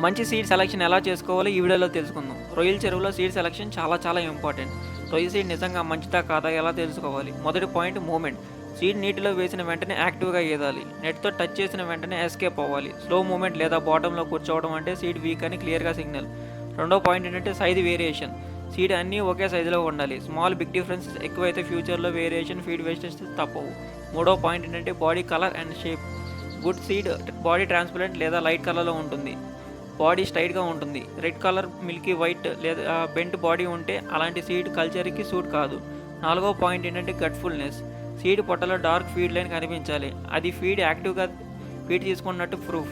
మంచి seed selection ఎలా చేసుకోవాలో ఈ వీడియోలో తెలుసుకుందాం. రొయ్యల చెరువులో సీడ్ సెలక్షన్ చాలా ఇంపార్టెంట్. రొయ్య సీడ్ నిజంగా మంచిదా కాదా ఎలా తెలుసుకోవాలి? మొదటి పాయింట్ మూమెంట్. సీడ్ నీటిలో వేసిన వెంటనే యాక్టివ్గా ఈదాలి. నెట్తో టచ్ చేసిన వెంటనే ఎస్కేప్ అవ్వాలి. స్లో మూమెంట్ లేదా బాటంలో కూర్చోవడం అంటే సీడ్ వీక్ అని క్లియర్గా సిగ్నల్. రెండో పాయింట్ ఏంటంటే సైజ్ వేరియేషన్. సీడ్ అన్నీ ఒకే సైజులో ఉండాలి. స్మాల్ బిగ్ డిఫరెన్సెస్ ఎక్కువైతే ఫ్యూచర్లో వేరియేషన్ ఫీడ్ వేస్టేజ్ తప్పవు. మూడో పాయింట్ ఏంటంటే body colour and shape. Good seed body transparent లేదా లైట్ కలర్లో ఉంటుంది. బాడీ స్ట్రైట్గా ఉంటుంది. రెడ్ కలర్ మిల్కీ వైట్ లేదా బెంట్ బాడీ ఉంటే అలాంటి సీడ్ కల్చర్కి సూట్ కాదు. నాలుగో పాయింట్ ఏంటంటే గట్ఫుల్నెస్. సీడ్ పొట్టలో డార్క్ ఫీడ్ లైన్ కనిపించాలి. అది ఫీడ్ యాక్టివ్గా ఫీడ్ తీసుకున్నట్టు ప్రూఫ్.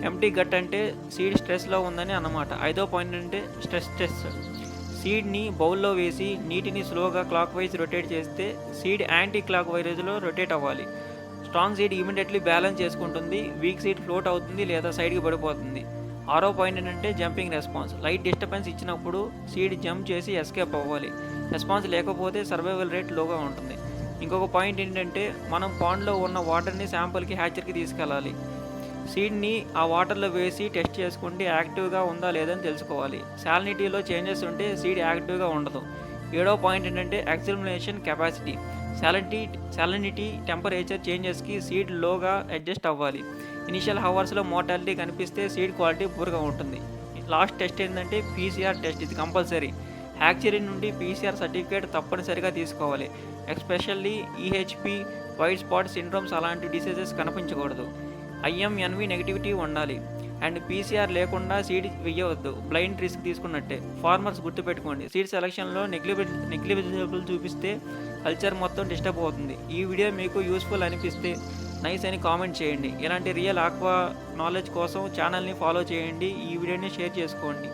ఎంటీ గట్ అంటే సీడ్ స్ట్రెస్లో ఉందని అన్నమాట. ఐదో పాయింట్ అంటే స్ట్రెస్. సీడ్ని బౌల్లో వేసి నీటిని స్లోగా క్లాక్ వైజ్ రొటేట్ చేస్తే సీడ్ యాంటీ క్లాక్ వైజ్లో రొటేట్ అవ్వాలి. స్ట్రాంగ్ సీడ్ ఇమీడియట్లీ బ్యాలెన్స్ చేసుకుంటుంది. వీక్ సీడ్ ఫ్లోట్ అవుతుంది లేదా సైడ్కి పడిపోతుంది. ఆరో పాయింట్ ఏంటంటే జంపింగ్ రెస్పాన్స్. లైట్ డిస్టర్బెన్స్ ఇచ్చినప్పుడు సీడ్ జంప్ చేసి ఎస్కేప్ అవ్వాలి. రెస్పాన్స్ లేకపోతే సర్వైవల్ రేట్ లోగా ఉంటుంది. ఇంకొక పాయింట్ ఏంటంటే మనం పాండ్లో ఉన్న వాటర్ని శాంపుల్కి హ్యాచర్కి తీసుకెళ్ళాలి. సీడ్ని ఆ వాటర్లో వేసి టెస్ట్ చేసుకుంటే యాక్టివ్గా ఉందా లేదని తెలుసుకోవాలి. సాలినిటీలో చేంజెస్ ఉంటే సీడ్ యాక్టివ్గా ఉండదు. ఏడో పాయింట్ ఏంటంటే ఎక్సల్మినేషన్ కెపాసిటీ. సాలినిటీ టెంపరేచర్ చేంజెస్కి సీడ్ లోగా అడ్జస్ట్ అవ్వాలి. ఇనిషియల్ హవర్స్లో మోర్టాలిటీ కనిపిస్తే సీడ్ క్వాలిటీ పూర్గా ఉంటుంది. లాస్ట్ టెస్ట్ ఏంటంటే పీసీఆర్ టెస్ట్. ఇది కంపల్సరీ. హ్యాచరీ నుండి పీసీఆర్ సర్టిఫికేట్ తప్పనిసరిగా తీసుకోవాలి. Especially EHP, white spot syndromes అలాంటి డిసీజెస్ కనిపించకూడదు. ఐఎంఎన్వి నెగిటివిటీ ఉండాలి. అండ్ పీసీఆర్ లేకుండా సీడ్ వేయవద్దు. బ్లైండ్ రిస్క్ తీసుకున్నట్టే. ఫార్మర్స్ గుర్తుపెట్టుకోండి, సీడ్ సెలక్షన్లో నెగ్లిజిబుల్ చూపిస్తే కల్చర్ మొత్తం డిస్టర్బ్ అవుతుంది. ఈ వీడియో మీకు యూస్ఫుల్ అనిపిస్తే నైస్ అని కామెంట్ చేయండి. ఇలాంటి రియల్ ఆక్వా నాలెడ్జ్ కోసం ఛానల్ని ఫాలో చేయండి. ఈ వీడియోని షేర్ చేసుకోండి.